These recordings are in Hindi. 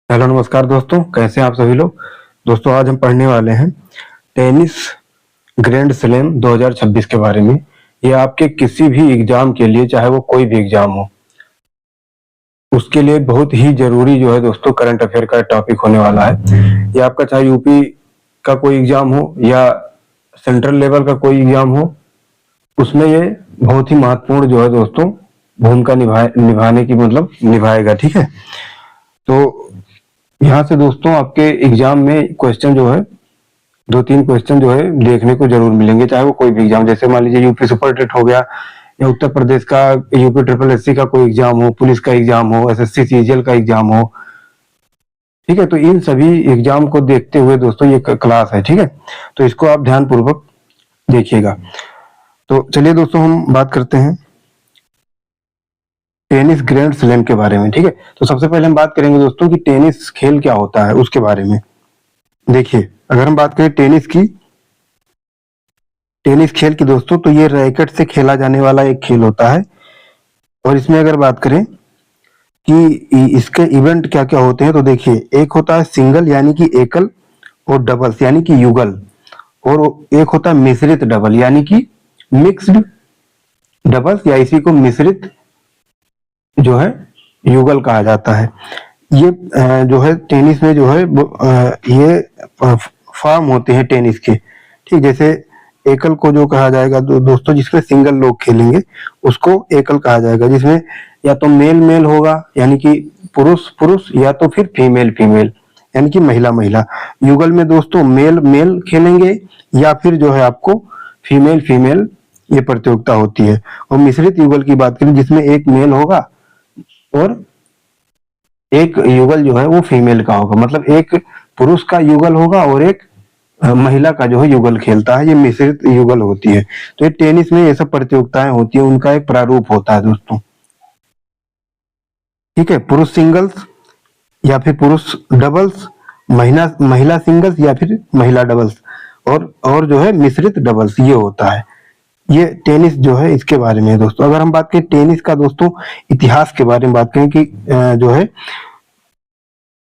हेलो नमस्कार दोस्तों, कैसे हैं आप सभी लोग। दोस्तों आज हम पढ़ने वाले हैं टेनिस ग्रैंड स्लैम 2026 के बारे में। ये आपके किसी भी एग्जाम के लिए, चाहे वो कोई भी एग्जाम हो, उसके लिए बहुत ही जरूरी जो है दोस्तों करंट अफेयर का टॉपिक होने वाला है। ये आपका चाहे यूपी का कोई एग्जाम हो या सेंट्रल लेवल का कोई एग्जाम हो, उसमें ये बहुत ही महत्वपूर्ण जो है दोस्तों भूमिका निभाने की मतलब निभाएगा। ठीक है, तो यहाँ से दोस्तों आपके एग्जाम में क्वेश्चन जो है, दो तीन क्वेश्चन जो है देखने को जरूर मिलेंगे, चाहे वो कोई भी एग्जाम, जैसे मान लीजिए यूपी सुपर टेट हो गया, या उत्तर प्रदेश का यूपी ट्रिपल एससी का कोई एग्जाम हो, पुलिस का एग्जाम हो, एसएससी सीजीएल का एग्जाम हो। ठीक है, तो इन सभी एग्जाम को देखते हुए दोस्तों ये क्लास है। ठीक है, तो इसको आप ध्यान पूर्वक देखिएगा। तो चलिए दोस्तों हम बात करते हैं टेनिस ग्रैंड स्लैम के बारे में। ठीक है, तो सबसे पहले हम बात करेंगे दोस्तों कि टेनिस खेल क्या होता है उसके बारे में। देखिए, अगर हम बात करें टेनिस खेल की दोस्तों, तो ये रैकेट से खेला जाने वाला एक खेल होता है। और इसमें अगर बात करें कि इसके इवेंट क्या क्या होते हैं, तो देखिए, एक होता है सिंगल यानी कि एकल, और डबल्स यानी कि युगल, और एक होता है मिश्रित डबल यानी कि मिक्स्ड डबल्स, या इसी को मिश्रित जो है युगल कहा जाता है। ये जो है टेनिस में जो है ये फॉर्म होते हैं टेनिस के। ठीक, जैसे एकल को जो कहा जाएगा दोस्तों, जिसमें सिंगल लोग खेलेंगे उसको एकल कहा जाएगा, जिसमें या तो मेल मेल होगा यानी कि पुरुष पुरुष, या तो फिर फीमेल फीमेल यानी कि महिला महिला। युगल में दोस्तों मेल मेल खेलेंगे, या फिर जो है आपको फीमेल फीमेल ये प्रतियोगिता होती है। और मिश्रित युगल की बात करें, जिसमें एक मेल होगा और एक युगल जो है वो फीमेल का होगा, मतलब एक पुरुष का युगल होगा और एक महिला का जो है युगल खेलता है, ये मिश्रित युगल होती है। तो ये टेनिस में ये सब प्रतियोगिताएं होती है, उनका एक प्रारूप होता है दोस्तों। ठीक है, पुरुष सिंगल्स या फिर पुरुष डबल्स, महिला महिला सिंगल्स या फिर महिला डबल्स, और जो है मिश्रित डबल्स, ये होता है। ये टेनिस जो है इसके बारे में है दोस्तों। अगर हम बात करें टेनिस का दोस्तों इतिहास के बारे में बात करें कि जो है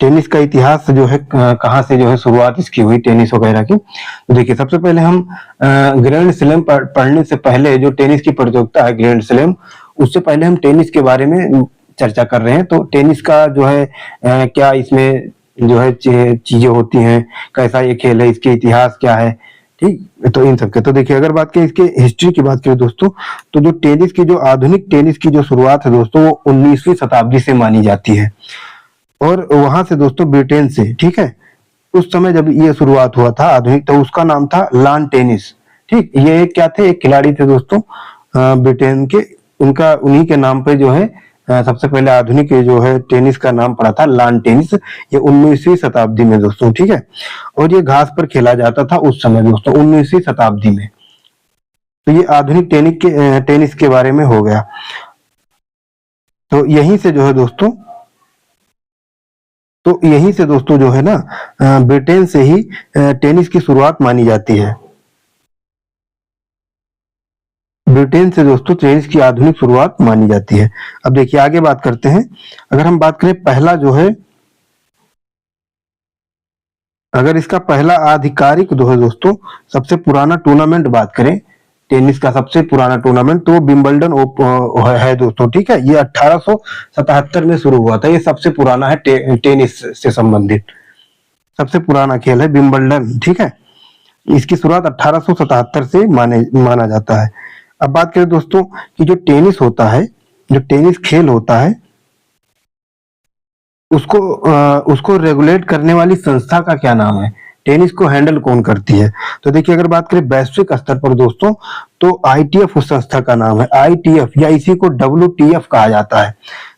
टेनिस का इतिहास जो है कहाँ से जो है शुरुआत इसकी हुई टेनिस वगैरह की, तो देखिए, सबसे पहले हम ग्रैंड स्लैम पढ़ने से पहले जो टेनिस की प्रतियोगिता है ग्रैंड स्लैम, उससे पहले हम टेनिस के बारे में चर्चा कर रहे हैं। तो टेनिस का जो है क्या इसमें जो है चीजें होती हैं, कैसा ये खेल है, इसके इतिहास क्या है। ठीक, तो इन सबके, तो देखिए अगर बात करें इसके हिस्ट्री की बात करें दोस्तों, तो जो टेनिस की जो आधुनिक टेनिस की जो शुरुआत है दोस्तों, वो 19वीं शताब्दी से मानी जाती है, और वहां से दोस्तों ब्रिटेन से। ठीक है, उस समय जब ये शुरुआत हुआ था आधुनिक, तो उसका नाम था लान टेनिस। ठीक, ये क्या थे, एक खिलाड़ी थे दोस्तों ब्रिटेन के, उनका उन्हीं के नाम पे जो है सबसे पहले आधुनिक जो है टेनिस का नाम पड़ा था लान टेनिस। ये 19वीं शताब्दी में दोस्तों। ठीक है, और ये घास पर खेला जाता था उस समय दोस्तों 19वीं शताब्दी में। तो ये आधुनिक टेनिस के बारे में हो गया। तो यहीं से जो है दोस्तों, तो यहीं से दोस्तों जो है ना ब्रिटेन से ही टेनिस की शुरुआत मानी जाती है। ब्रिटेन से दोस्तों टेनिस की आधुनिक शुरुआत मानी जाती है। अब देखिए आगे बात करते हैं। अगर हम बात करें पहला जो है, अगर इसका पहला आधिकारिक जो है दोस्तों सबसे पुराना टूर्नामेंट बात करें, टेनिस का सबसे पुराना टूर्नामेंट, तो विंबलडन है दोस्तों। ठीक है, ये 1877 में शुरू हुआ था। ये सबसे पुराना है टेनिस से संबंधित सबसे पुराना खेल है विंबलडन। ठीक है, इसकी शुरुआत 1877 से माना जाता है। अब बात करें दोस्तों कि जो टेनिस होता है, जो टेनिस खेल होता है, उसको रेगुलेट करने वाली संस्था का क्या नाम है, टेनिस को हैंडल कौन करती है। तो देखिए अगर बात करें वैश्विक स्तर पर दोस्तों, तो आईटीएफ उस संस्था का नाम है, आईटीएफ, या इसी को डब्ल्यूटीएफ कहा जाता है।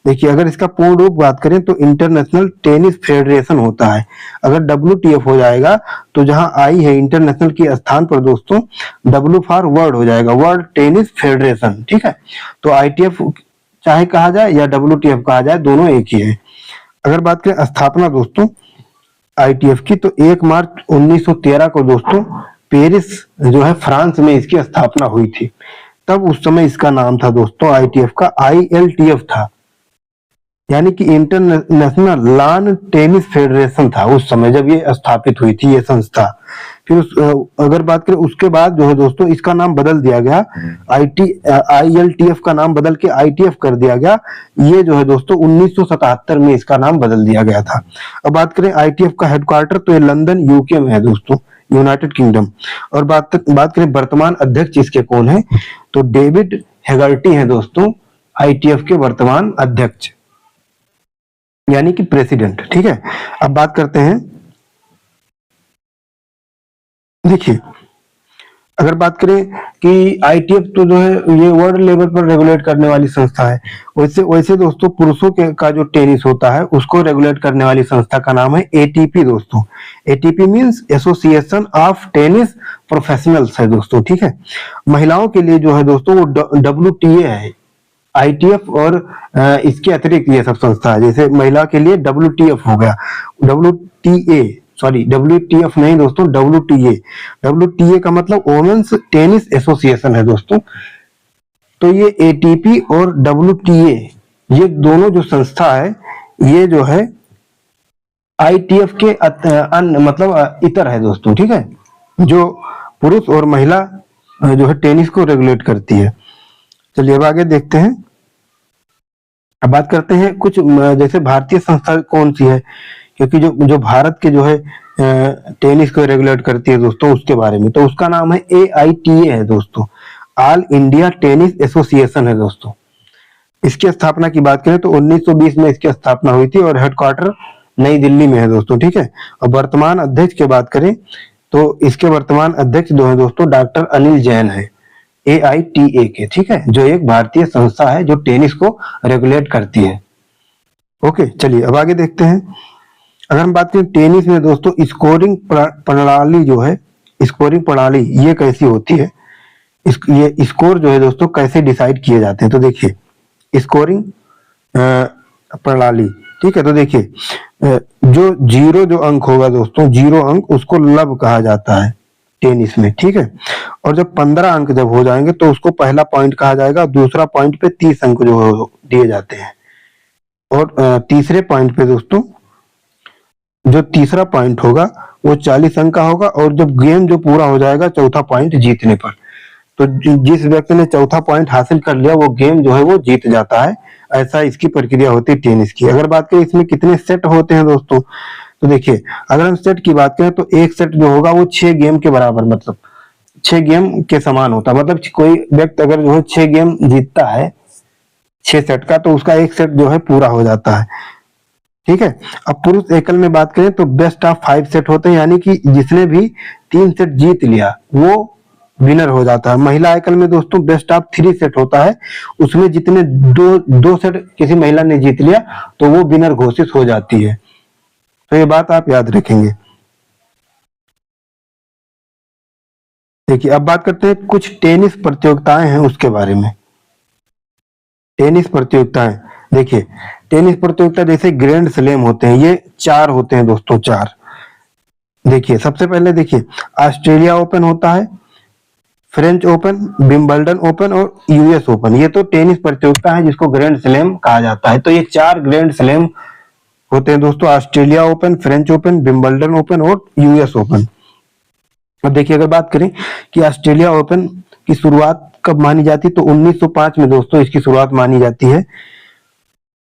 देखिए अगर इसका पूर्ण रूप बात करें तो इंटरनेशनल टेनिस फेडरेशन होता है। अगर डब्ल्यूटीएफ हो जाएगा तो जहां आई है इंटरनेशनल के स्थान पर दोस्तों डब्ल्यू फॉर वर्ल्ड हो जाएगा, वर्ल्ड टेनिस फेडरेशन। ठीक है, तो आईटीएफ चाहे कहा जाए या डब्ल्यूटीएफ कहा जाए, दोनों एक ही है। अगर बात करें स्थापना दोस्तों आईटीएफ की, तो 1 मार्च 1913 को दोस्तों पेरिस जो है फ्रांस में इसकी स्थापना हुई थी। तब उस समय इसका नाम था दोस्तों आईटीएफ का, आईएलटीएफ था। यानी कि इंटरनेशनल लॉन टेनिस फेडरेशन था उस समय जब ये स्थापित हुई थी ये संस्था। फिर अगर बात करें उसके बाद जो है दोस्तों इसका नाम बदल दिया गया, ILTF का नाम बदल के ITF कर दिया गया। ये जो है दोस्तों 1977 में इसका नाम बदल दिया गया था। अब बात करें ITF का हेडक्वार्टर तो ये लंदन UK में है दोस्तों, यूनाइटेड किंगडम। और बात करें वर्तमान अध्यक्ष इसके कौन है, तो डेविड हेगर्टी है दोस्तों ITF के वर्तमान अध्यक्ष, यानी कि प्रेसिडेंट। ठीक है, अब बात करते हैं, देखिए अगर बात करें कि ITF तो जो है ये वर्ल्ड लेवल पर रेगुलेट करने वाली संस्था है। वैसे वैसे दोस्तों पुरुषों के का जो टेनिस होता है उसको रेगुलेट करने वाली संस्था का नाम है ATP दोस्तों। ATP means association of tennis professionals है दोस्तों। ठीक है, महिलाओं के लिए जो है दोस्तों वो WTA है। ITF और इसके अतिरिक्त ये सब संस्था है, जैसे महिला के लिए WTF हो गया, WTA सॉरी WTF नहीं दोस्तों, WTA। WTA का मतलब वोमेन्स टेनिस एसोसिएशन है दोस्तों। तो ये ATP और WTA ये दोनों जो संस्था है ये जो है ITF के अन्य मतलब इतर है दोस्तों। ठीक है, जो पुरुष और महिला जो है टेनिस को रेगुलेट करती है। चलिए अब आगे देखते हैं। अब बात करते हैं कुछ जैसे भारतीय संस्था कौन सी है, क्योंकि जो जो भारत के जो है टेनिस को रेगुलेट करती है दोस्तों उसके बारे में, तो उसका नाम है AITA है दोस्तों, ऑल इंडिया टेनिस एसोसिएशन है दोस्तों। इसकी स्थापना की बात करें तो 1920 में इसकी स्थापना हुई थी और हेडक्वार्टर नई दिल्ली में है दोस्तों। ठीक है, और वर्तमान अध्यक्ष की बात करें तो इसके वर्तमान अध्यक्ष जो है दोस्तों डॉक्टर अनिल जैन है AITA के। ठीक है, जो एक भारतीय संस्था है जो टेनिस को रेगुलेट करती है। ओके, चलिए अब आगे देखते हैं। अगर हम बात करें टेनिस में दोस्तों स्कोरिंग प्रणाली जो है, स्कोरिंग प्रणाली ये कैसी होती है, ये स्कोर जो है दोस्तों कैसे डिसाइड किए जाते हैं, तो देखिए स्कोरिंग प्रणाली। ठीक है, तो देखिए जो जीरो जो अंक होगा दोस्तों, जीरो अंक उसको लब कहा जाता है टेनिस में। ठीक है, और जब 15 अंक जब हो जाएंगे तो उसको पहला पॉइंट कहा जाएगा, दूसरा पॉइंट पे 30 अंक जो दिए जाते हैं, और तीसरे पॉइंट पे दोस्तों जो तीसरा पॉइंट होगा वो 40 अंक का होगा, और जब गेम जो पूरा हो जाएगा चौथा पॉइंट जीतने पर, तो जिस व्यक्ति ने चौथा पॉइंट हासिल कर लिया वो गेम जो है वो जीत जाता है। ऐसा इसकी प्रक्रिया होती है टेनिस की। अगर बात करें इसमें कितने सेट होते हैं दोस्तों, तो देखिए अगर हम सेट की बात करें तो एक सेट जो होगा वो 6 गेम के बराबर, मतलब 6 गेम के समान होता है। मतलब कोई व्यक्ति अगर जो है 6 गेम जीतता है 6 सेट का, तो उसका एक सेट जो है पूरा हो जाता है। ठीक है, अब पुरुष एकल में बात करें तो बेस्ट ऑफ 5 सेट होते हैं, यानी कि जिसने भी 3 सेट जीत लिया वो विनर हो जाता है। महिला एकल में दोस्तों बेस्ट ऑफ 3 सेट होता है, उसमें जितने दो सेट किसी महिला ने जीत लिया तो वो विनर घोषित हो जाती है। तो ये बात आप याद रखेंगे। देखिए अब बात करते हैं कुछ टेनिस प्रतियोगिताएं हैं उसके बारे में। टेनिस प्रतियोगिताएं, देखिए टेनिस प्रतियोगिता जैसे ग्रैंड स्लैम होते हैं, ये 4 होते हैं दोस्तों, 4। देखिए सबसे पहले देखिए ऑस्ट्रेलिया ओपन होता है, फ्रेंच ओपन, विंबलडन ओपन और US ओपन। ये तो टेनिस प्रतियोगिता है जिसको ग्रैंड स्लैम कहा जाता है। तो ये 4 ग्रैंड स्लैम होते हैं दोस्तों, Australia open, French open, Wimbledon open और US ओपन। अब देखिए अगर बात करें कि ऑस्ट्रेलिया ओपन की शुरुआत कब मानी जाती है, तो 1905 में दोस्तों इसकी शुरुआत मानी जाती है,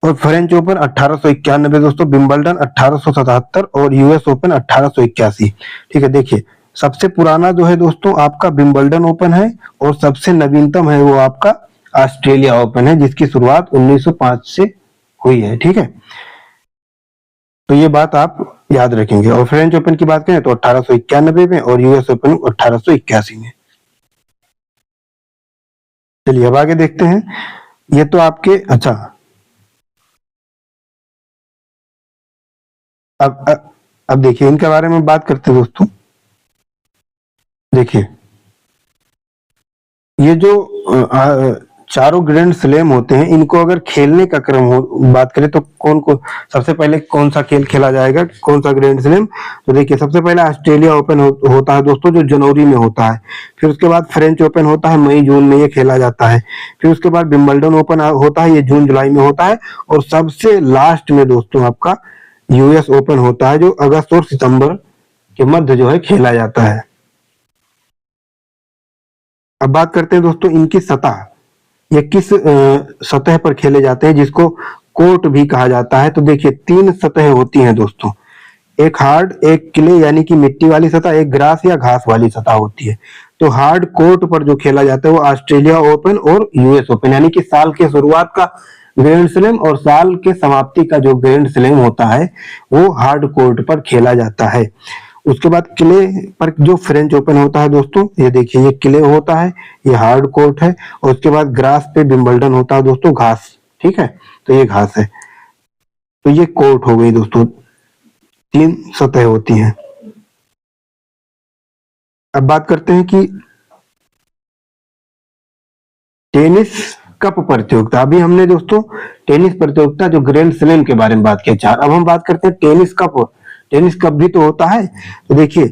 और फ्रेंच ओपन 1891 दोस्तों, विंबलडन 1877 और US ओपन 1881। ठीक है, देखिए सबसे पुराना जो है दोस्तों आपका विंबलडन ओपन है, और सबसे नवीनतम है वो आपका ऑस्ट्रेलिया ओपन है जिसकी शुरुआत 1905 से हुई है। ठीक है, तो ये बात आप याद रखेंगे। और फ्रेंच ओपन की बात करें तो 1891 में और US ओपन 1881 में। चलिए अब आगे देखते हैं। ये तो आपके अच्छा, अब देखिए इनके बारे में बात करते हैं दोस्तों। देखिए ये जो चारों ग्रैंड स्लैम होते हैं, इनको अगर खेलने का क्रम हो बात करें तो कौन को सबसे पहले कौन सा खेल खेला जाएगा, कौन सा ग्रैंड स्लैम? तो देखिए सबसे पहले ऑस्ट्रेलिया ओपन होता है दोस्तों, जो जनवरी में होता है। फिर उसके बाद फ्रेंच ओपन होता है, मई जून में ये खेला जाता है। फिर उसके बाद विंबलडन ओपन होता है, ये जून जुलाई में होता है। और सबसे लास्ट में दोस्तों आपका यूएस ओपन होता है, जो अगस्त और सितंबर के मध्य जो है खेला जाता है। अब बात करते हैं दोस्तों इनकी सतह, ये किस सतह पर खेले जाते हैं, जिसको कोर्ट भी कहा जाता है। तो देखिए 3 सतह होती हैं दोस्तों, एक हार्ड, एक क्ले यानी कि मिट्टी वाली सतह, एक ग्रास या घास वाली सतह होती है। तो हार्ड कोर्ट पर जो खेला जाता है वो ऑस्ट्रेलिया ओपन और यूएस ओपन, यानी कि साल के शुरुआत का ग्रैंड स्लैम और साल के समाप्ति का जो ग्रैंड स्लैम होता है वो हार्ड कोर्ट पर खेला जाता है। उसके बाद क्ले पर जो फ्रेंच ओपन होता है दोस्तों, ये देखिए ये क्ले होता है, ये हार्ड कोर्ट है। और उसके बाद ग्रास पे विंबलडन होता है दोस्तों, घास, ठीक है, तो ये घास है। तो ये कोर्ट हो गई दोस्तों, 3 सतह होती हैं। अब बात करते हैं कि टेनिस कप प्रतियोगिता। अभी हमने दोस्तों टेनिस प्रतियोगिता जो ग्रैंड स्लैम के बारे में बात की 4, अब हम बात करते हैं टेनिस कप। टेनिस कप भी तो होता है। तो देखिए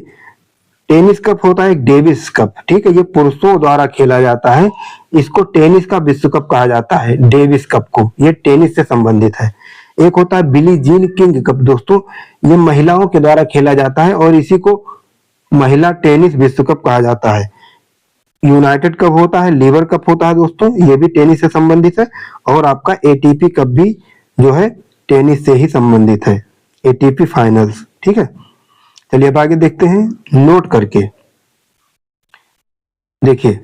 टेनिस कप होता है एक डेविस कप, ठीक है, ये पुरुषों द्वारा खेला जाता है। इसको टेनिस का विश्व कप कहा जाता है, डेविस कप को, ये टेनिस से संबंधित है। एक होता है बिली जीन किंग कप दोस्तों, ये महिलाओं के द्वारा खेला जाता है और इसी को महिला टेनिस विश्व कप कहा जाता है। यूनाइटेड कप होता है, लीवर कप होता है दोस्तों, ये भी टेनिस से संबंधित है। और आपका एटीपी कप भी जो है टेनिस से ही संबंधित है, एटीपी फाइनल्स, ठीक है। चलिए अब आगे देखते हैं नोट करके। देखिए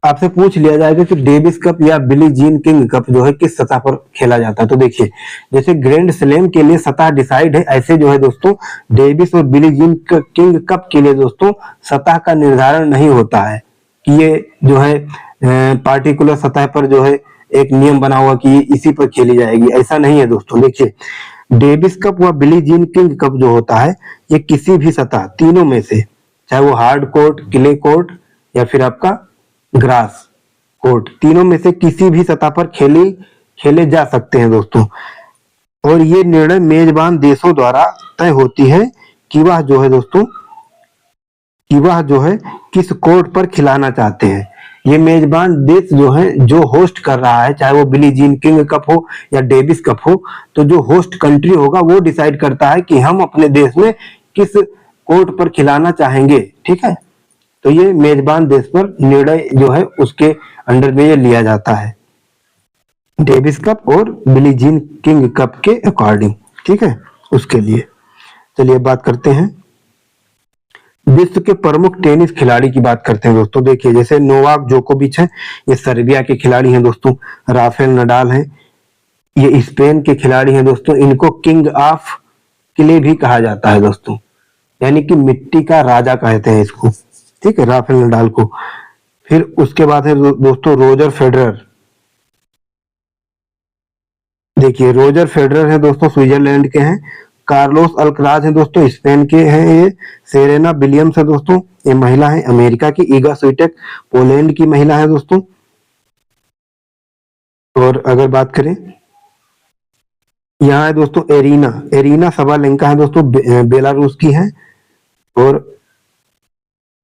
आपसे पूछ लिया जाएगा कि डेविस कप या बिली जीन किंग कप जो है किस सतह पर खेला जाता है। तो देखिए जैसे ग्रैंड स्लैम के लिए सतह डिसाइड है, ऐसे जो है दोस्तों डेविस और बिली जीन किंग कप के लिए दोस्तों सतह का निर्धारण नहीं होता है कि ये जो है पार्टिकुलर सतह पर जो है एक नियम बना हुआ कि इसी पर खेली जाएगी, ऐसा नहीं है दोस्तों। देखिए डेविस कप व बिली जीन किंग कप जो होता है ये किसी भी सतह, तीनों में से, चाहे वो हार्ड कोर्ट, क्ले कोर्ट या फिर आपका ग्रास कोर्ट, तीनों में से किसी भी सतह पर खेले जा सकते हैं दोस्तों। और ये निर्णय मेजबान देशों द्वारा तय होती है कि वह जो है दोस्तों कि वह जो है किस कोर्ट पर खिलाना चाहते हैं। ये मेजबान देश जो है, जो होस्ट कर रहा है, चाहे वो बिली जीन किंग कप हो या डेविस कप हो, तो जो होस्ट कंट्री होगा वो डिसाइड करता है कि हम अपने देश में किस कोर्ट पर खिलाना चाहेंगे, ठीक है। तो ये मेजबान देश पर निर्णय जो है उसके अंडर में ये लिया जाता है, डेविस कप और बिली जीन किंग कप के अकॉर्डिंग, ठीक है, उसके लिए। चलिए बात करते हैं विश्व के प्रमुख टेनिस खिलाड़ी की बात करते हैं दोस्तों। देखिए जैसे नोवाक जोकोविच है, ये सर्बिया के खिलाड़ी हैं दोस्तों। राफेल नडाल हैं, ये स्पेन के खिलाड़ी हैं दोस्तों। इनको किंग ऑफ क्ले भी कहा जाता है दोस्तों, यानी कि मिट्टी का राजा कहते हैं इसको, ठीक है, राफेल नडाल को। फिर उसके बाद है दोस्तों रोजर फेडरर। देखिए रोजर फेडरर है दोस्तों, स्विट्जरलैंड के हैं। कार्लोस अल्कराज है दोस्तों, स्पेन के हैं ये। सेरेना विलियम्स है दोस्तों, ये महिला है अमेरिका की। ईगा स्विटेक पोलैंड की महिला है दोस्तों। और अगर बात करें यहाँ है दोस्तों एरीना सबालेंका है दोस्तों, बेलारूस की है। और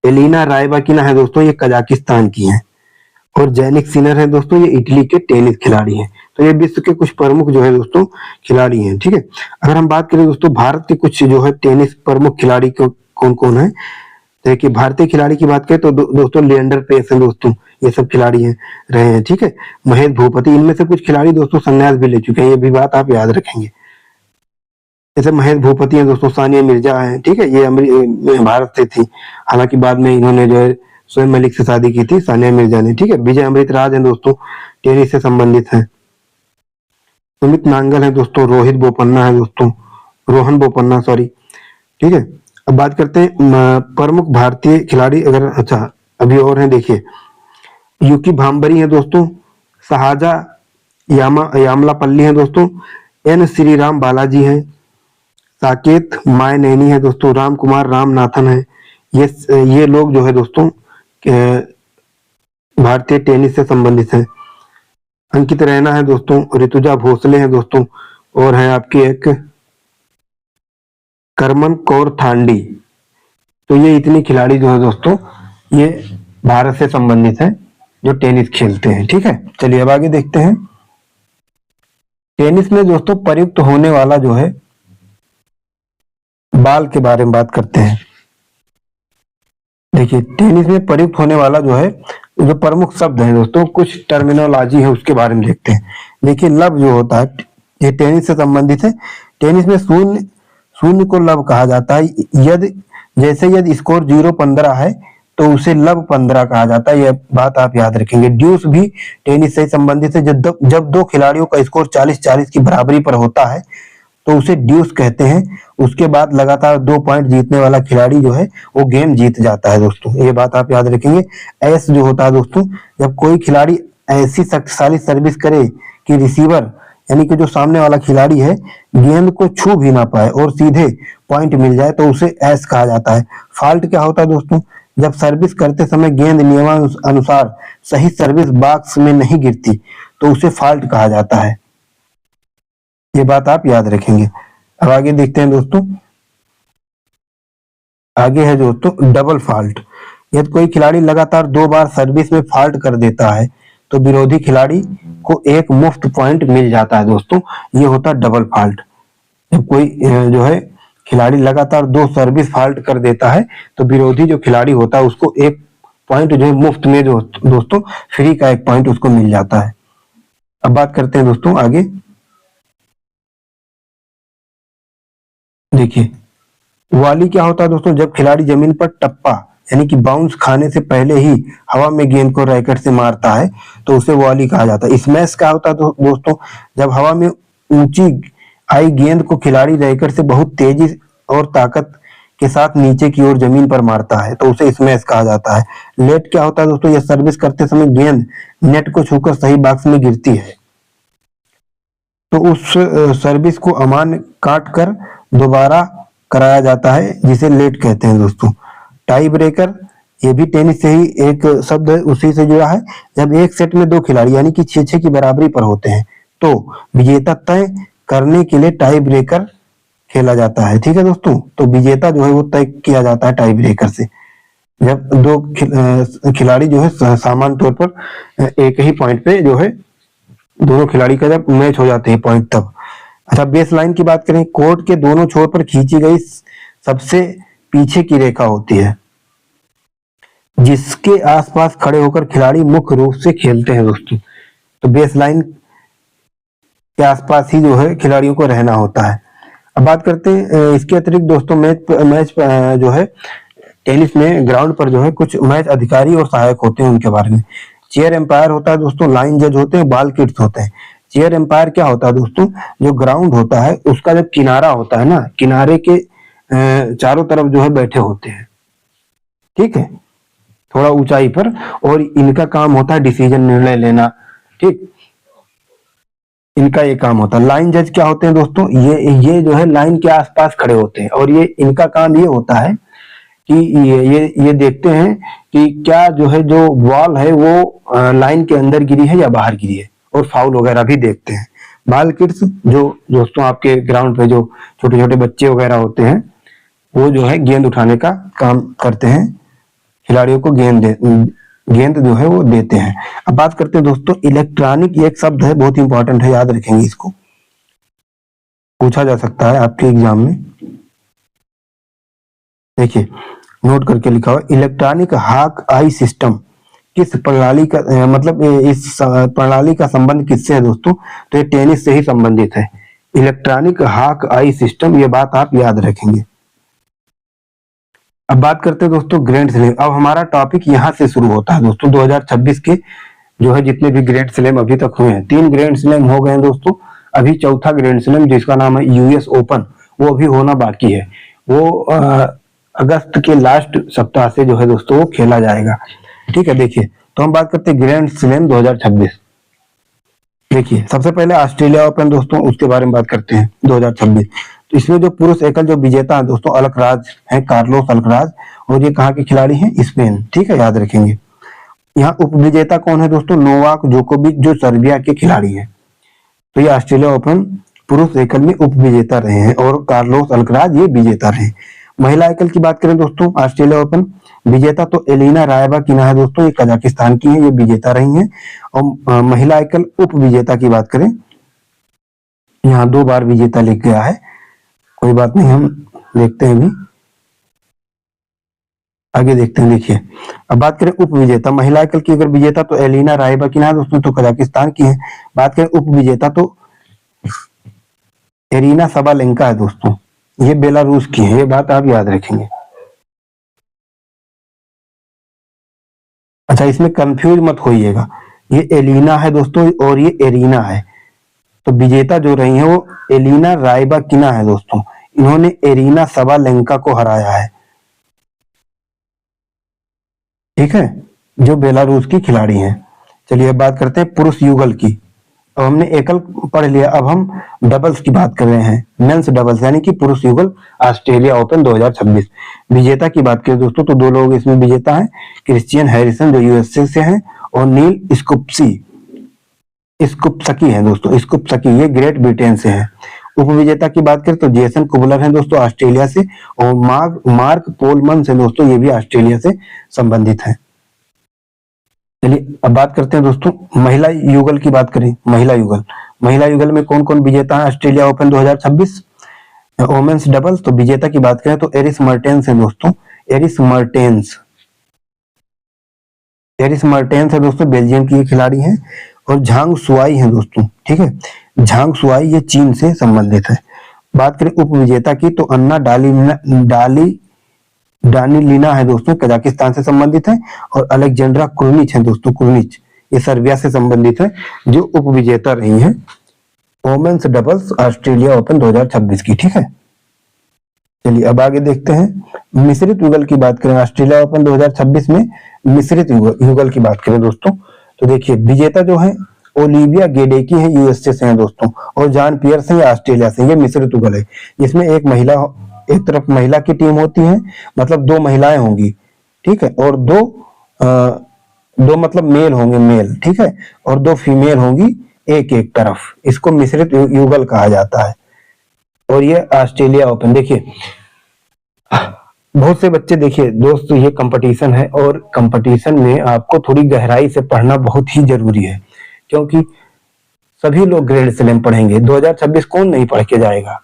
एलिना रायबाकिना है दोस्तों, ये कजाकिस्तान की है। और जैनिक सिनर है दोस्तों, ये इटली के टेनिस खिलाड़ी हैं। तो ये विश्व के कुछ प्रमुख जो है दोस्तों खिलाड़ी हैं, ठीक है। अगर हम बात करें दोस्तों भारत के कुछ जो है टेनिस प्रमुख खिलाड़ी कौन कौन है, देखिए भारतीय खिलाड़ी की बात करें तो दोस्तों लिएंडर पेस है दोस्तों, ये सब खिलाड़ी हैं रहे हैं, ठीक है। महेश भूपति, इनमें से कुछ खिलाड़ी दोस्तों संन्यास भी ले चुके हैं, ये भी बात आप याद रखेंगे। जैसे महेश भूपति हैं दोस्तों, सानिया मिर्जा है, ठीक है, ये भारत से थी, हालांकि बाद में इन्होंने जो है स्वयं मलिक से शादी की थी, सानिया मिर्जा ने, ठीक है। विजय अमृतराज हैं दोस्तों, टेनिस से संबंधित हैं। सुमित नांगल है दोस्तों, रोहित बोपन्ना है दोस्तों, रोहन बोपन्ना सॉरी, ठीक है। अब बात करते हैं प्रमुख भारतीय खिलाड़ी। अगर अच्छा अभी और हैं, देखिए यूकी भांबरी है दोस्तों, सहाजा यामलापल्ली है दोस्तों, एन श्रीराम बालाजी हैं, साकेत माय नैनी है दोस्तों, राम कुमार रामनाथन है। ये लोग जो है दोस्तों भारतीय टेनिस से संबंधित है। अंकित रैना है दोस्तों, ऋतुजा भोसले हैं दोस्तों, और है आपकी एक करमन कौर थांडी। तो ये इतनी खिलाड़ी जो है दोस्तों ये भारत से संबंधित है जो टेनिस खेलते हैं। ठीक है, चलिए अब आगे देखते हैं। टेनिस में दोस्तों प्रयुक्त होने वाला जो है बाल के बारे में बात करते हैं। देखिए, टेनिस में प्रयुक्त होने वाला जो है जो प्रमुख शब्द है दोस्तों, कुछ टर्मिनोलॉजी है उसके बारे में देखते हैं। देखिए, लब जो होता है ये टेनिस से संबंधित है। टेनिस में शून्य शून्य को लब कहा जाता है। यदि जैसे यदि स्कोर 0-15 है तो उसे लब 15 कहा जाता है। यह बात आप याद रखेंगे। ड्यूस भी टेनिस से संबंधित है। जब दो खिलाड़ियों का स्कोर 40-40 की बराबरी पर होता है तो उसे ड्यूस कहते हैं। उसके बाद लगातार 2 पॉइंट जीतने वाला खिलाड़ी जो है वो गेम जीत जाता है दोस्तों। ये बात आप याद रखेंगे। एस जो होता है दोस्तों, जब कोई खिलाड़ी ऐसी शक्तिशाली सर्विस करे कि रिसीवर यानी कि जो सामने वाला खिलाड़ी है गेंद को छू भी ना पाए और सीधे पॉइंट मिल जाए तो उसे एस कहा जाता है। फॉल्ट क्या होता है दोस्तों, जब सर्विस करते समय गेंद नियमानुसार सही सर्विस बॉक्स में नहीं गिरती तो उसे फॉल्ट कहा जाता है। ये बात आप याद रखेंगे। अब आगे देखते हैं दोस्तों। आगे है दोस्तों डबल फॉल्ट। यदि कोई खिलाड़ी लगातार 2 बार सर्विस में फॉल्ट कर देता है तो विरोधी खिलाड़ी को एक मुफ्त पॉइंट मिल जाता है दोस्तों। ये होता है डबल फॉल्ट। जब कोई जो है खिलाड़ी लगातार 2 सर्विस फॉल्ट कर देता है तो विरोधी जो खिलाड़ी होता है उसको एक पॉइंट जो है मुफ्त में जो दोस्तों फ्री का एक पॉइंट उसको मिल जाता है। अब बात करते हैं दोस्तों आगे। देखिए, वाली क्या होता है दोस्तों, जब खिलाड़ी जमीन पर टप्पा यानी कि बाउंस खाने से पहले ही हवा में गेंद को रैकेट से मारता है तो उसे वाली कहा जाता है। स्मैश क्या होता है दोस्तों, जब हवा में ऊंची आई गेंद को खिलाड़ी रैकेट से बहुत तेजी और ताकत के साथ नीचे की ओर जमीन पर मारता है तो उसे स्मैश कहा जाता है। लेट क्या होता है दोस्तों, यह सर्विस करते समय गेंद नेट को छूकर सही बॉक्स में गिरती है तो उस सर्विस को अमान्य काट कर दोबारा कराया जाता है जिसे लेट कहते हैं दोस्तों। टाई ब्रेकर ये भी टेनिस से ही एक शब्द है, उसी से जुड़ा है। जब एक सेट में 2 खिलाड़ी यानी कि 6-6 की बराबरी पर होते हैं तो विजेता तय करने के लिए टाई ब्रेकर खेला जाता है। ठीक है दोस्तों, तो विजेता जो है वो तय किया जाता है टाई ब्रेकर से। जब 2 खिलाड़ी जो है सामान्य तौर पर एक ही पॉइंट पे जो है दोनों खिलाड़ी का जब मैच हो जाते हैं पॉइंट तब। अच्छा, बेस लाइन की बात करें, कोर्ट के दोनों छोर पर खींची गई सबसे पीछे की रेखा होती है जिसके आसपास खड़े होकर खिलाड़ी मुख्य रूप से खेलते हैं दोस्तों। तो बेस लाइन के आसपास ही जो है खिलाड़ियों को रहना होता है। अब बात करते हैं इसके अतिरिक्त दोस्तों मैच जो है टेनिस में ग्राउंड पर जो है कुछ मैच अधिकारी और सहायक होते हैं उनके बारे में। चेयर एम्पायर होता है दोस्तों, लाइन जज होते हैं, बॉल किड्स होते हैं। चेयर एम्पायर क्या होता है दोस्तों, जो ग्राउंड होता है उसका जब किनारा होता है ना, किनारे के चारों तरफ जो है बैठे होते हैं। ठीक है, थोड़ा ऊंचाई पर, और इनका काम होता है डिसीजन निर्णय लेना। ठीक, इनका ये काम होता है। लाइन जज क्या होते हैं दोस्तों, ये जो है लाइन के आसपास खड़े होते हैं और ये इनका काम ये होता है कि ये देखते हैं कि क्या जो है जो बॉल है वो लाइन के अंदर गिरी है या बाहर गिरी है, और फाउल वगैरह भी देखते हैं। बॉल किड्स जो दोस्तों आपके ग्राउंड पे जो छोटे छोटे बच्चे वगैरह होते हैं वो जो है गेंद उठाने का काम करते हैं, खिलाड़ियों को गेंद जो है वो देते हैं। अब बात करते हैं दोस्तों इलेक्ट्रॉनिक, ये एक शब्द है बहुत इंपॉर्टेंट है, याद रखेंगे, इसको पूछा जा सकता है आपके एग्जाम में। देखिए, नोट करके लिखा हुआ, इलेक्ट्रॉनिक हॉक आई सिस्टम किस प्रणाली का मतलब इस प्रणाली का संबंध किससे है दोस्तों, तो ये टेनिस से ही संबंधित है। इलेक्ट्रॉनिक हॉक आई सिस्टम, ये बात आप याद रखेंगे। अब बात करते हैं दोस्तों ग्रैंड स्लैम। अब हमारा टॉपिक यहाँ से शुरू होता है दोस्तों। 2026 के जो है जितने भी ग्रैंड स्लैम अभी तक हुए हैं, 3 ग्रैंड स्लैम हो गए हैं दोस्तों। अभी चौथा ग्रैंड स्लैम जिसका नाम है यूएस ओपन, वो अभी होना बाकी है। वो अगस्त के लास्ट सप्ताह से जो है दोस्तों वो खेला जाएगा। ठीक है, देखिए तो हम बात करते हैं ग्रैंड स्लैम 2026। देखिए, सबसे पहले ऑस्ट्रेलिया ओपन दोस्तों, उसके बारे में बात करते हैं 2026। तो इसमें जो पुरुष एकल जो विजेता है दोस्तों अल्कराज है, कार्लोस अल्कराज, और ये कहाँ के खिलाड़ी हैं, स्पेन। ठीक है, याद रखेंगे। यहाँ उपविजेता कौन है दोस्तों? नोवाक जोकोविच, जो सर्बिया के खिलाड़ी हैं। तो ये ऑस्ट्रेलिया ओपन पुरुष एकल में उपविजेता रहे हैं और कार्लोस अल्कराज ये विजेता रहे। महिला एकल की बात करें दोस्तों, ऑस्ट्रेलिया ओपन विजेता तो एलिना रायबाकिना है दोस्तों, ये कजाकिस्तान की है, ये विजेता रही हैं। और महिला एकल उप विजेता की बात करें, यहाँ 2 बार विजेता लिख गया है, कोई बात नहीं, हम देखते हैं भी, आगे देखते हैं। देखिए अब बात करें उप विजेता, महिला एकल की अगर विजेता तो एलिना रायबाकिना है दोस्तों, तो कजाकिस्तान की है। बात करें उप विजेता तो एरिना सबालेंका है दोस्तों, ये बेलारूस की है, ये बात आप याद रखेंगे। अच्छा, इसमें कंफ्यूज मत होइएगा, ये एलिना है दोस्तों और ये एरिना है। तो विजेता जो रही है वो एलिना रायबाकिना है दोस्तों, इन्होंने एरिना सबालेंका को हराया है, ठीक है, जो बेलारूस की खिलाड़ी हैं। चलिए अब बात करते हैं पुरुष युगल की। अब हमने एकल पढ़ लिया, अब हम डबल्स की बात कर रहे हैं, मेंस डबल्स यानी कि पुरुष युगल ऑस्ट्रेलिया ओपन 2026। विजेता की बात करें दोस्तों तो 2 लोग इसमें विजेता हैं, क्रिश्चियन हैरिसन जो यूएसए से हैं और नील स्कुप्सकी हैं दोस्तों, स्कुप्सकी ये ग्रेट ब्रिटेन से हैं। उपविजेता की बात करें तो जेसन कुबलर हैं दोस्तों ऑस्ट्रेलिया से, और मार्क पोलमन से दोस्तों, ये भी ऑस्ट्रेलिया से संबंधित हैं। चलिए अब बात करते हैं दोस्तों महिला युगल की बात करें। महिला युगल में कौन कौन विजेता है ऑस्ट्रेलिया ओपन 2026? वोमेन्स डबल्स तो विजेता की बात करें तो एरिस मर्टेंस है दोस्तों, एरिस मर्टेंस है दोस्तों, बेल्जियम की ये खिलाड़ी हैं। और झांग सुआई है दोस्तों, ठीक है, झांग सुआई ये चीन से संबंधित है। बात करें उप विजेता की तो अन्ना डानिलीना है दोस्तों, कजाकिस्तान से संबंधित है। और अलेक्जेंड्रा कुर्निच है दोस्तों, कुर्निच ये सर्बिया से संबंधित है, जो उप विजेता रही हैं वोमेन्स डबल्स ऑस्ट्रेलिया ओपन 2026 की, ठीक है। चलिए अब आगे देखते हैं मिश्रित युगल की बात करें। ऑस्ट्रेलिया ओपन 2026 में मिश्रित युगल की बात करें दोस्तों तो देखिए विजेता जो है ओलिविया गेडेकी है, यूएसए से हैं दोस्तों, और जॉन पियर्स है ऑस्ट्रेलिया से। ये मिश्रित युगल है, जिसमें एक तरफ महिला की टीम होती है, मतलब 2 महिलाएं होंगी, ठीक है, और दो मतलब मेल होंगे, मेल, ठीक है, और 2 फीमेल होंगी एक तरफ। इसको मिश्रित युगल कहा जाता है। और ये ऑस्ट्रेलिया ओपन, देखिए बहुत से बच्चे, देखिए दोस्तों ये कंपटीशन है और कंपटीशन में आपको थोड़ी गहराई से पढ़ना बहुत ही जरूरी है, क्योंकि सभी लोग ग्रैंड स्लैम पढ़ेंगे। 2026 कौन नहीं पढ़ के जाएगा,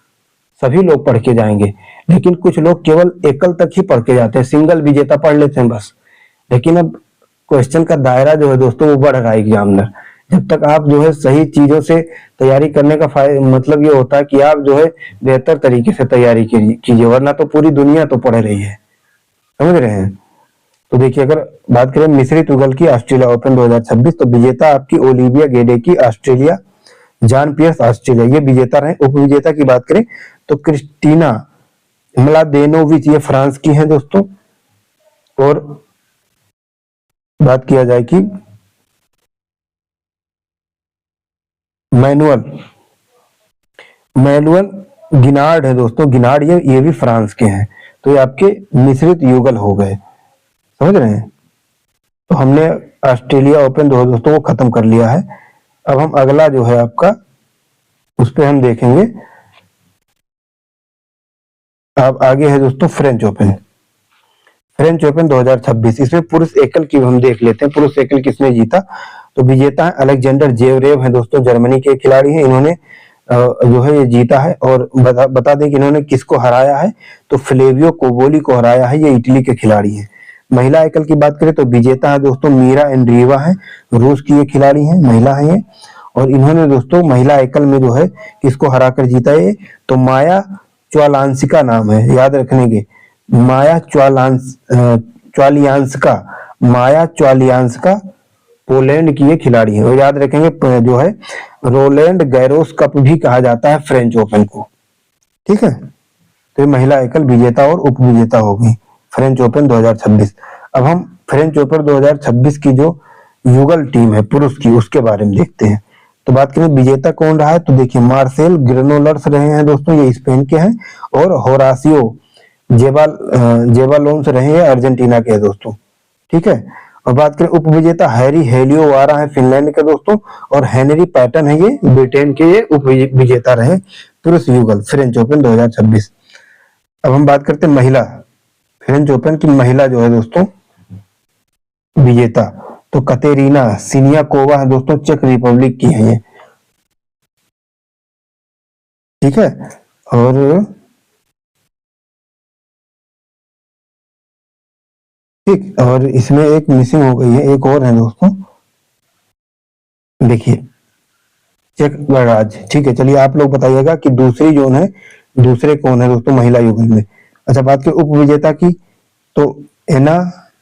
सभी लोग पढ़ के जाएंगे, लेकिन कुछ लोग केवल एकल तक ही पढ़ के जाते हैं, सिंगल विजेता पढ़ लेते हैं बस। लेकिन अब क्वेश्चन का दायरा जो है दोस्तों वो बढ़ रहा है एग्जामिनर। जब तक आप जो है सही चीजों से तैयारी करने का मतलब ये होता है कि आप जो है बेहतर तरीके से तैयारी कीजिए, वरना तो पूरी दुनिया तो पढ़ रही है, समझ रहे हैं। तो देखिए अगर बात करें मिश्रित युगल की ऑस्ट्रेलिया ओपन 2026 तो विजेता आपकी Olivia Gadecki Australia, John Peers Australia, ये विजेता रहे। उप विजेता की बात करें तो क्रिस्टीना म्लादेनोविच ये फ्रांस की हैं दोस्तों। और बात किया जाए कि मैनुअल गिनार्ड है दोस्तों, गिनार्ड ये भी फ्रांस के हैं। तो ये आपके मिश्रित युगल हो गए, समझ रहे हैं। तो हमने ऑस्ट्रेलिया ओपन दोस्तों को खत्म कर लिया है। अब हम अगला जो है आपका उस पर हम देखेंगे। अब आगे है दोस्तों फ्रेंच ओपन 2026। इसमें पुरुष एकल की हम देख लेते हैं, पुरुष एकल किसने जीता। तो विजेता है अलेक्जेंडर जेवरेव है दोस्तों, जर्मनी के खिलाड़ी हैं, इन्होंने जो है ये जीता है। और बता दें कि इन्होंने किसको हराया है, तो फ्लेवियो कोबोली को हराया है, ये इटली के खिलाड़ी हैं। महिला एकल की बात करें तो विजेता है दोस्तों मीरा एंड्रीवा है, रूस की ये खिलाड़ी हैं, महिला है ये। और इन्होंने दोस्तों महिला एकल में जो है किसको हराकर जीता है, तो माया च्वालांस्का नाम है, याद रखने के, माया च्वालियांस्का पोलैंड की ये खिलाड़ी है। और याद रखेंगे जो है रोलैंड गैरोस कप भी कहा जाता है फ्रेंच ओपन को, ठीक है। तो महिला एकल विजेता और उप विजेता होगी फ्रेंच ओपन 2026। अब हम फ्रेंच ओपन 2026 की जो युगल टीम है पुरुष की उसके बारे में देखते हैं। तो बात करें विजेता कौन रहा है, तो देखिए मार्सेल ग्रेनोलर्स रहे हैं दोस्तों, ये स्पेन के हैं। और होरासियो जेबालोन्स रहे हैं, अर्जेंटीना के दोस्तों, ठीक है। और बात करें उप विजेता, हैरी हेलियोवारा है फिनलैंड के दोस्तों, और हेनरी पैटन है ये ब्रिटेन के, ये उप विजेता रहे पुरुष युगल फ्रेंच ओपन 2026। अब हम बात करते हैं महिला फ्रेंच ओपन की महिला जो है दोस्तों विजेता, तो कतेरीना सिनियाकोवा है दोस्तों, चेक रिपब्लिक की है ये, ठीक है। और ठीक, और इसमें एक मिसिंग हो गई है, एक और है दोस्तों, देखिए चेक गणराज्य, ठीक है। चलिए आप लोग बताइएगा कि दूसरी जोन है, दूसरे कौन है दोस्तों महिला युगल में। अच्छा, बात करें उप विजेता की, तो एना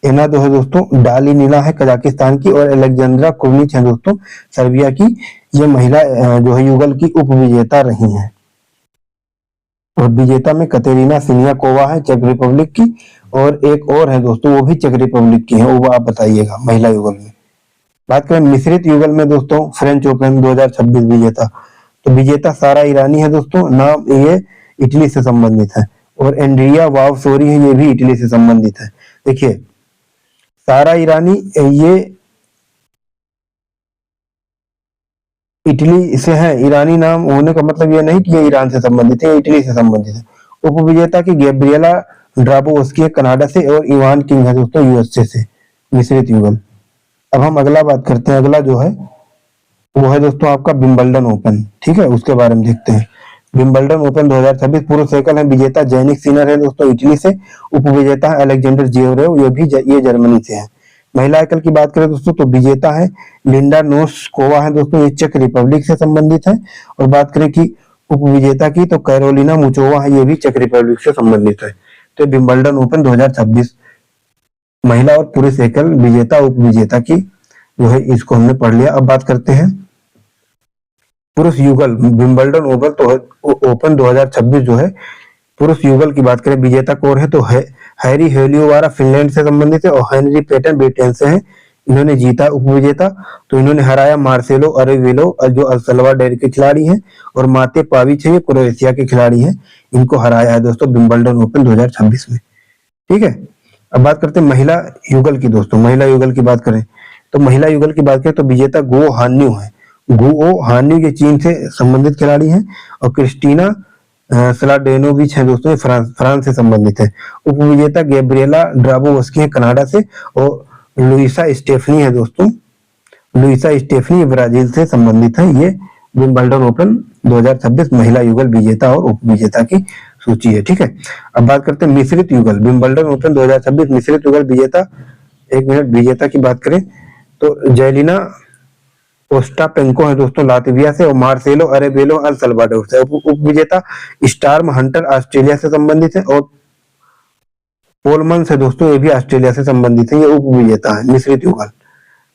एना जो है दोस्तों डालिनीला है कजाकिस्तान की, और अलेक्जेंड्रा कुर्निच है दोस्तों सर्बिया की, ये महिला जो है युगल की उप विजेता रही हैं। और विजेता में कतेरीना सिनियाकोवा है चेक रिपब्लिक की, और एक और है दोस्तों वो भी चेक रिपब्लिक की है, वो आप बताइएगा महिला युगल में। बात करें मिश्रित युगल में दोस्तों फ्रेंच ओपन 2026 विजेता, तो विजेता सारा ईरानी है दोस्तों, नाम ये इटली से संबंधित है, और एंड्रिया वावसोरी है, ये भी इटली से संबंधित है। देखिए सारा ईरानी ये इटली से है, ईरानी नाम होने का मतलब ये नहीं कि ये ईरान से संबंधित है, इटली से संबंधित है। उप विजेता की गैब्रिएला ड्राबोवस्की है कनाडा से, और इवान किंग है दोस्तों यूएसए से, मिश्रित युगल। अब हम अगला बात करते हैं, अगला जो है वो है दोस्तों आपका विंबलडन ओपन, ठीक है, उसके बारे में देखते हैं। विंबलडन ओपन 2026 पुरुष एकल है, विजेता जैनिक सिनर है दोस्तों इटली से, उप विजेता है अलेक्जेंडर जेवरेव, ये जर्मनी से है। महिला एकल की बात करें दोस्तों तो विजेता है लिंडा नोस्कोवा है दोस्तों, ये चेक रिपब्लिक से संबंधित है। और बात करें कि उप विजेता की, तो कैरोलिना मुचोवा है, ये भी चेक रिपब्लिक से संबंधित है। तो विंबलडन ओपन 2026 महिला और पुरुष एकल विजेता उप विजेता की जो है इसको हमने पढ़ लिया। अब बात करते हैं पुरुष युगल विंबलडन ओपन, तो ओपन 2026 जो है पुरुष युगल की बात करें विजेता कौन है, तो हैरी हेलियोवारा फिनलैंड से संबंधित है, और हेनरी पैटन ब्रिटेन से है, इन्होंने जीता उप विजेता। तो इन्होंने हराया मार्सेलो अरेविलो जो अल सल्वाडोर के खिलाड़ी हैं, और माते पाविच है, ये क्रोएशिया के खिलाड़ी हैं, इनको हराया है दोस्तों विंबलडन ओपन 2026 में, ठीक है। अब बात करते हैं महिला युगल की दोस्तों, महिला युगल की बात करें तो महिला युगल की बात करें तो विजेता गो हान्यू है, गुओ हान्यू ये चीन से संबंधित खिलाड़ी हैं, और क्रिस्टीना स्लाडेनोविच है दोस्तों फ्रांस से संबंधित है। उप विजेता गैब्रिएला ड्राबोवस्की है कनाडा से, और लुइसा स्टेफनी है दोस्तों, लुइसा स्टेफनी ब्राजील से संबंधित है। ये विंबलडन ओपन 2026 महिला युगल विजेता और उप विजेता की सूची है, ठीक है। अब बात करते हैं मिश्रित युगल विंबलडन ओपन 2026 मिश्रित युगल विजेता, एक मिनट, विजेता की बात करें तो जेलिना ओस्टापेंको है दोस्तों लातविया से, और मार्सेलो अरेबेलो अल सल्वाडोर से। उप विजेता स्टार्म हंटर ऑस्ट्रेलिया से संबंधित है, और पोलमन से दोस्तों ये भी ऑस्ट्रेलिया से संबंधित है, ये उप विजेता है मिश्रित युगल।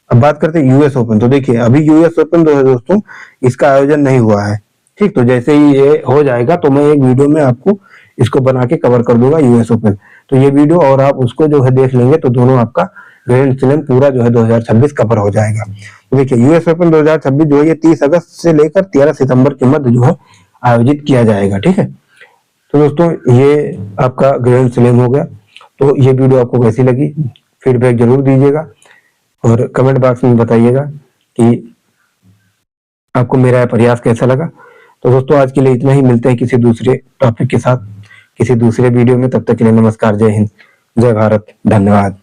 अब बात करते हैं यूएस ओपन, तो देखिए अभी यूएस ओपन जो है दोस्तों इसका आयोजन नहीं हुआ है, ठीक। तो जैसे ही ये हो जाएगा तो मैं एक वीडियो में आपको इसको बना के कवर कर दूंगा यूएस ओपन, तो ये वीडियो और आप उसको जो है देख लेंगे तो दोनों आपका ग्रैंड स्लैम पूरा जो है 2026 कवर हो जाएगा। तो देखिए यूएस ओपन 2026 जो है ये 30 अगस्त से लेकर 13 सितंबर के मध्य जो है आयोजित किया जाएगा, ठीक है। तो दोस्तों ये आपका ग्रैंड स्लैम हो गया। तो ये वीडियो आपको कैसी लगी फीडबैक जरूर दीजिएगा, और कमेंट बॉक्स में बताइएगा कि आपको मेरा प्रयास कैसा लगा। तो दोस्तों आज के लिए इतना ही, मिलते हैं किसी दूसरे टॉपिक के साथ किसी दूसरे वीडियो में, तब तक के लिए नमस्कार, जय हिंद, जय भारत, धन्यवाद।